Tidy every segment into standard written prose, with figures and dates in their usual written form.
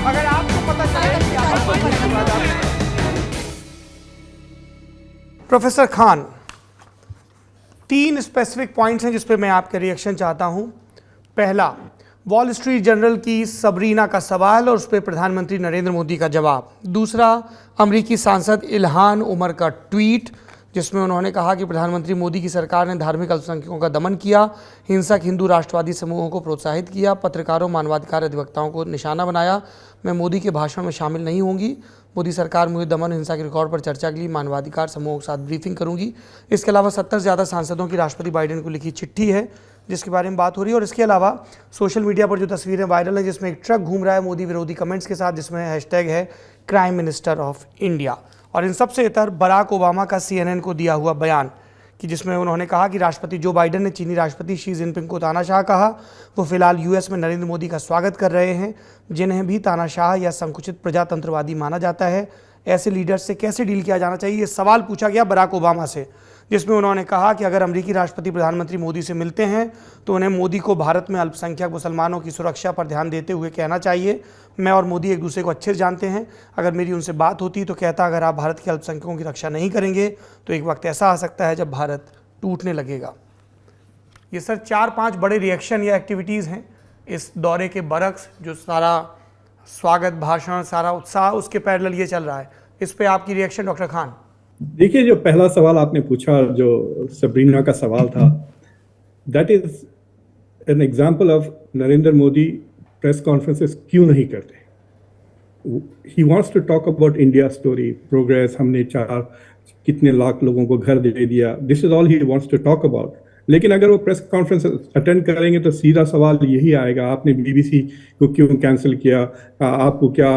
अगर आपको पता चले कि आप प्रोफेसर खान, 3 स्पेसिफिक पॉइंट्स हैं जिस पे मैं आपका रिएक्शन चाहता हूं। पहला, वॉल स्ट्रीट जर्नल की सबरीना का सवाल और उस पर प्रधानमंत्री नरेंद्र मोदी का जवाब। दूसरा, अमेरिकी सांसद इल्हान उमर का ट्वीट जिसमें उन्होंने कहा कि प्रधानमंत्री मोदी की सरकार ने धार्मिक अल्पसंख्यकों का दमन किया, हिंसक हिंदू राष्ट्रवादी समूहों को प्रोत्साहित किया, पत्रकारों, मानवाधिकार अधिवक्ताओं को निशाना बनाया। मैं मोदी के भाषण में शामिल नहीं होंगी। मोदी सरकार मुझे दमन हिंसा के रिकॉर्ड पर चर्चा के लिए मानवाधिकार समूहों के साथ ब्रीफिंग करूंगी। इसके अलावा 70 से ज़्यादा सांसदों की राष्ट्रपति बाइडेन को लिखी चिट्ठी है जिसके बारे में बात हो रही है। और इसके अलावा सोशल मीडिया पर जो तस्वीरें वायरल हैं जिसमें एक ट्रक घूम रहा है मोदी विरोधी कमेंट्स के साथ, जिसमें हैशटैग है प्राइम मिनिस्टर ऑफ इंडिया। और इन सबसे इतर बराक ओबामा का CNN को दिया हुआ बयान कि जिसमें उन्होंने कहा कि राष्ट्रपति जो बाइडेन ने चीनी राष्ट्रपति शी जिनपिंग को तानाशाह कहा, वो फिलहाल US में नरेंद्र मोदी का स्वागत कर रहे हैं, जिन्हें भी तानाशाह या संकुचित प्रजातंत्रवादी माना जाता है। ऐसे लीडर्स से कैसे डील किया जाना चाहिए, ये सवाल पूछा गया बराक ओबामा से, जिसमें उन्होंने कहा कि अगर अमेरिकी राष्ट्रपति प्रधानमंत्री मोदी से मिलते हैं तो उन्हें मोदी को भारत में अल्पसंख्यक मुसलमानों की सुरक्षा पर ध्यान देते हुए कहना चाहिए, मैं और मोदी एक दूसरे को अच्छे से जानते हैं। अगर मेरी उनसे बात होती तो कहता, अगर आप भारत के अल्पसंख्यकों की रक्षा नहीं करेंगे तो एक वक्त ऐसा आ सकता है जब भारत टूटने लगेगा। ये सर 4-5 बड़े रिएक्शन या एक्टिविटीज़ हैं इस दौरे के बरक्स, जो सारा स्वागत भाषण, सारा उत्साह उसके पैरेलल ये चल रहा है। इस पे आपकी रिएक्शन डॉक्टर खान? देखिए, जो पहला सवाल आपने पूछा, जो सबरीना का सवाल था, that is an example of Narendra Modi press conferences क्यों नहीं करते। He wants to talk about India story, progress, हमने कितने लाख लोगों को घर दे दिया, this is all he wants to talk about. लेकिन अगर वो प्रेस कॉन्फ्रेंस अटेंड करेंगे तो सीधा सवाल यही आएगा, आपने BBC को क्यों कैंसिल किया, आपको क्या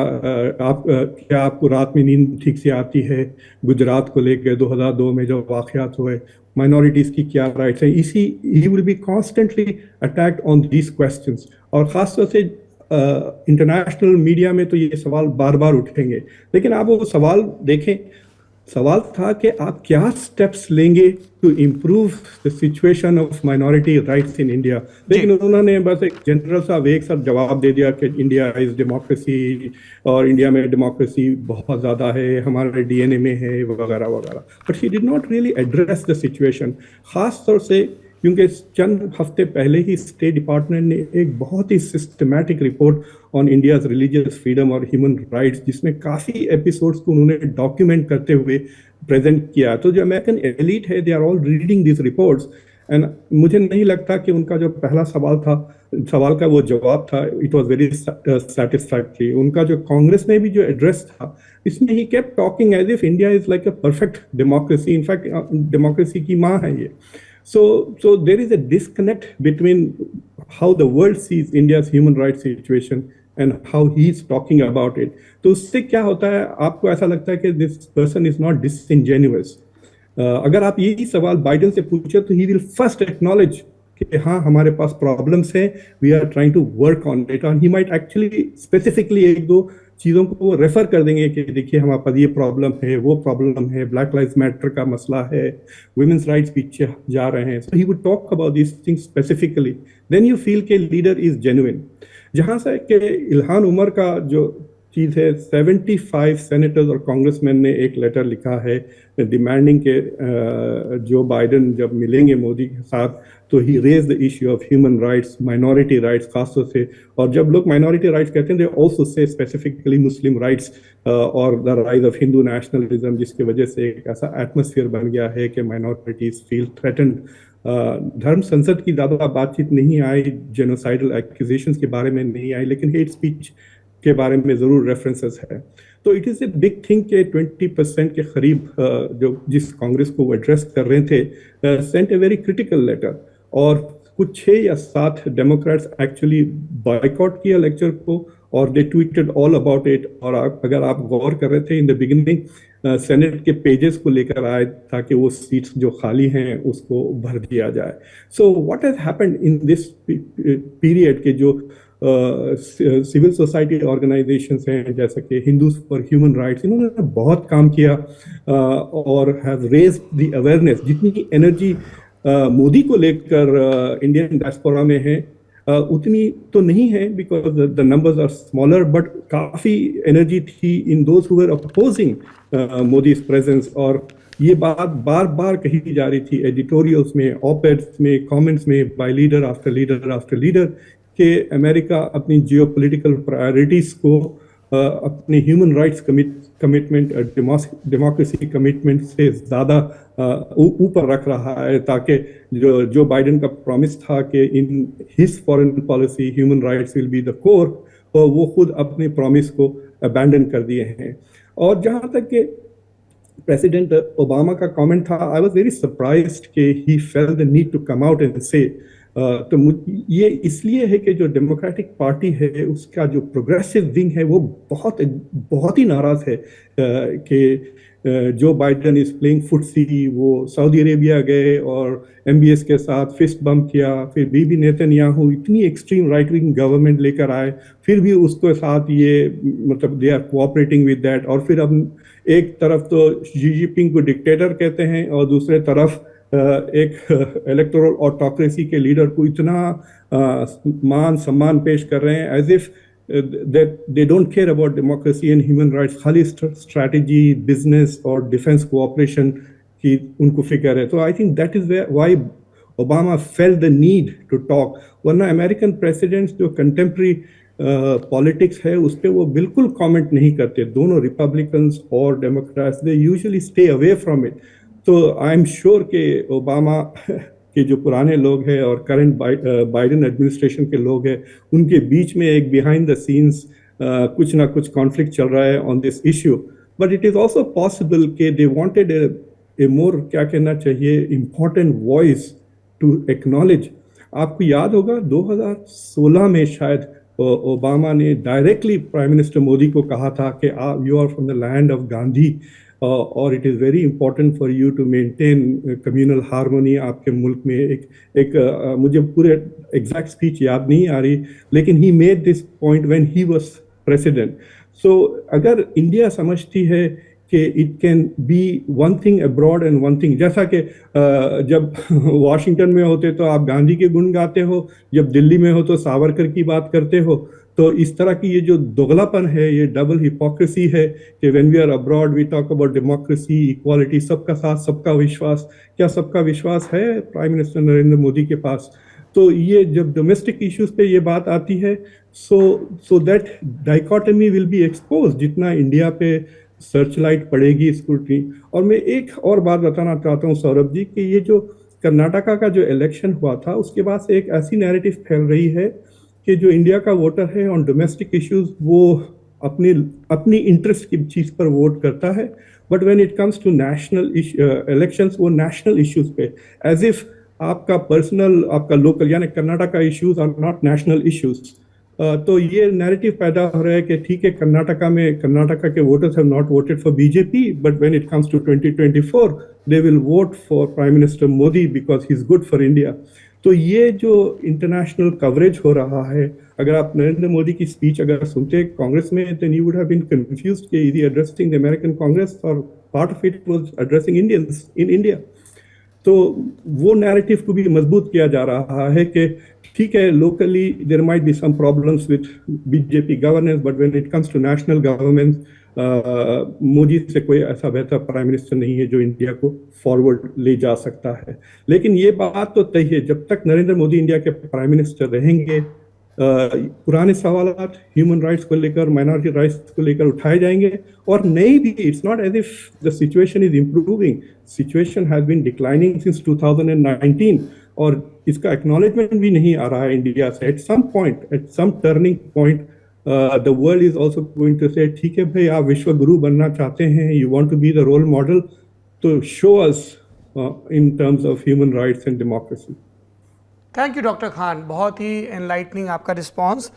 आपको रात में नींद ठीक से आती है, गुजरात को लेकर 2002 में जो वाक़यात हुए, माइनॉरिटीज़ की क्या राइट्स हैं, he will be constantly attacked on these questions. और ख़ासतौर से इंटरनेशनल मीडिया में तो ये सवाल बार बार उठेंगे। लेकिन आप वो सवाल देखें, सवाल था कि आप क्या स्टेप्स लेंगे to improve the situation of minority rights in India. लेकिन उन्होंने बस एक जनरल सा एक साथ जवाब दे दिया कि इंडिया इज डेमोक्रेसी और इंडिया में डेमोक्रेसी बहुत ज़्यादा है, हमारे DNA में है, वगैरह वगैरह। But he did not really address the situation, खास तौर से क्योंकि चंद हफ्ते पहले ही स्टेट डिपार्टमेंट ने एक बहुत ही systematic report on India's religious freedom और ह्यूमन राइट्स, जिसमें काफ़ी एपिसोड्स को उन्होंने डॉक्यूमेंट करते हुए प्रेजेंट किया। तो जो अमेरिकन एलीट है, they are all reading this reports, and मुझे नहीं लगता कि उनका जो पहला सवाल का वो जवाब था, इट वाज वेरी सेटिस्फैक्टरी। उनका जो कांग्रेस में भी जो एड्रेस था, इसमें he kept talking as if India is like a perfect democracy, in fact democracy की माँ है ये। So there is a disconnect between how the world sees India's human rights situation and how he is talking about it. तो उससे क्या होता है, आपको ऐसा लगता है कि this person is not disingenuous. अगर आप यही सवाल बाइडेन से पूछे तो he will first acknowledge कि हाँ, हमारे पास प्रॉब्लम्स हैं, we are trying to work on it, and he might actually specifically एक दो चीज़ों को वो रेफर कर देंगे कि देखिए हमारे पास ये प्रॉब्लम है, वो प्रॉब्लम है, ब्लैक लाइव्स मैटर का मसला है, वुमेन्स राइट्स पीछे जा रहे हैं। So he would talk about this things specifically, then you feel के लीडर इज जेन्युइन। जहाँ से कि इल्हान उमर का जो चीज़ है, 75 सेनेटर्स और कांग्रेसमैन ने एक लेटर लिखा है डिमांडिंग के जो बाइडेन जब मिलेंगे मोदी के साथ तो he raise the issue of human rights, minority rights खासतौर से। और जब लोग माइनॉरिटी राइट्स कहते हैं, they also say specifically Muslim rights और the rise of Hindu nationalism, जिसकी वजह से एक ऐसा एटमोसफियर बन गया है कि माइनॉरिटीज फील थ्रेटन्ड। धर्म संसद की ज़्यादा बातचीत नहीं आई, जेनोसाइडल एक्यूजेशंस के बारे में नहीं आई, लेकिन हेट स्पीच के बारे में ज़रूर रेफरेंसेस है। तो it is a big thing के 20% के करीब जो जिस कांग्रेस को वो एड्रेस कर रहे थे, sent a very critical letter. और कुछ 6 या 7 डेमोक्रेट्स एक्चुअली बॉयकॉट किया लेक्चर को और they tweeted all about it. और अगर आप गौर कर रहे थे, इन द बिगिनिंग सेनेट के पेजेस को लेकर आए ताकि वो सीट्स जो खाली हैं उसको भर दिया जाए। So what has happened in this period के जो सिविल सोसाइटी ऑर्गेनाइजेशंस हैं जैसे कि हिंदूज फॉर ह्यूमन राइट्स, इन्होंने बहुत काम किया और हैव रेज्ड द अवेयरनेस। जितनी एनर्जी मोदी को लेकर इंडियन डायस्पोरा में है, उतनी तो नहीं है because the numbers are smaller, but काफ़ी एनर्जी थी in those who were opposing Modi's presence. और ये बात बार बार कही जा रही थी एडिटोरियल्स में, ऑपेड्स में, कमेंट्स में, by leader after leader after leader, कि अमेरिका अपनी जियोपॉलिटिकल प्रायोरिटीज को अपने human rights commitment, democracy commitment से ज़्यादा ऊपर रख रहा है, ताकि जो बाइडेन का प्रॉमिस था कि in his foreign policy human rights will be the core, और वो खुद अपने प्रॉमिस को अबैंडन कर दिए हैं। और जहाँ तक कि प्रेसिडेंट ओबामा का कमेंट था, आई वाज वेरी सरप्राइज्ड कि he felt the need to come out and say. तो ये इसलिए है कि जो डेमोक्रेटिक पार्टी है उसका जो प्रोग्रेसिव विंग है वो बहुत ही नाराज है कि Joe Biden is playing footsie. वो सऊदी अरेबिया गए और एमबीएस के साथ फिस्ट बम्प किया, फिर बीबी नेतन्याहू इतनी एक्सट्रीम राइट विंग गवर्नमेंट लेकर आए, फिर भी उसके साथ ये मतलब they are cooperating with that. और फिर अब एक तरफ तो शी जिनपिंग को डिक्टेटर कहते हैं और दूसरे तरफ एक इलेक्टोरल ऑटोक्रेसी के लीडर को इतना मान सम्मान पेश कर रहे हैं as if that they don't care about democracy and human rights, खाली strategy, business और defense cooperation की उनको फिक्र है। तो I think that is why Obama felt the need to talk। वरना अमेरिकन प्रेसिडेंट्स जो कंटेम्प्रेरी पॉलिटिक्स है उस पर वो बिल्कुल कमेंट नहीं करते, दोनों रिपब्लिकन्स और Democrats, they usually stay away from it. तो आई एम श्योर कि ओबामा के जो पुराने लोग हैं और करंट बाइडेन एडमिनिस्ट्रेशन के लोग हैं, उनके बीच में एक बिहाइंड द सीन्स कुछ ना कुछ कॉन्फ्लिक्ट चल रहा है on this issue. But it is also possible कि दे वांटेड ए मोर, क्या कहना चाहिए, इम्पॉर्टेंट वॉइस टू एक्नॉलेज। आपको याद होगा 2016 में शायद ओबामा ने डायरेक्टली प्राइम मिनिस्टर मोदी को कहा था कि you are from the land of Gandhi और it is very important for you to maintain communal harmony आपके मुल्क में। एक मुझे पूरे एग्जैक्ट स्पीच याद नहीं आ रही, लेकिन he made this point when he was president. So अगर इंडिया समझती है कि it can be one thing abroad and one thing, जैसा कि जब वाशिंगटन में होते तो आप गांधी के गुण गाते हो, जब दिल्ली में हो तो सावरकर की बात करते हो, तो इस तरह की ये जो दोगलापन है, ये डबल हिपोक्रेसी है कि when we are abroad we talk about democracy, equality, सबका साथ सबका विश्वास। क्या सबका विश्वास है प्राइम मिनिस्टर नरेंद्र मोदी के पास? तो ये जब डोमेस्टिक इश्यूज पे ये बात आती है, so that dichotomy will be expose जितना इंडिया पे सर्च लाइट पड़ेगी स्क्रूटनी। और मैं एक और बात बताना चाहता हूँ सौरभ जी, कि ये जो कर्नाटका का जो इलेक्शन हुआ था उसके बाद से एक ऐसी नैरेटिव फैल रही है कि जो इंडिया का वोटर है ऑन डोमेस्टिक इश्यूज वो अपनी इंटरेस्ट की चीज़ पर वोट करता है, but when it comes to national elections वो नेशनल इश्यूज पे एज इफ आपका पर्सनल, आपका लोकल, यानी Karnataka issues are not national issues. तो ये नैरेटिव पैदा हो रहा है कि ठीक है, कर्नाटका के voters have not voted for BJP, but when it comes to 2024 they will vote for prime minister Modi because he is good for India. तो ये जो इंटरनेशनल कवरेज हो रहा है, अगर आप नरेंद्र मोदी की स्पीच अगर सुनते कांग्रेस में, then you would have been confused कि is he addressing the American Congress or part of it was addressing Indians in India। तो वो नैरेटिव को भी मजबूत किया जा रहा है कि ठीक है, locally there might be some problems with BJP governance, but when it comes to national governance Modi से कोई ऐसा बेहतर प्राइम मिनिस्टर नहीं है जो इंडिया को फॉरवर्ड ले जा सकता है। लेकिन ये बात तो तय है, जब तक नरेंद्र मोदी इंडिया के प्राइम मिनिस्टर रहेंगे पुराने सवालात ह्यूमन राइट्स को लेकर, माइनॉरिटी राइट्स को लेकर उठाए जाएंगे और नई भी। It's not as if the situation is improving, situation has been declining since 2019 और इसका एक्नॉलेजमेंट भी नहीं आ रहा है इंडिया से। At some point, at some turning point the world is also going to say ठीक है भाई, आप विश्व गुरु बनना चाहते हैं, you want to be the role model, तो show us in terms of human rights and democracy. Thank you doctor Khan, बहुत ही एनलाइटनिंग आपका रिस्पॉन्स।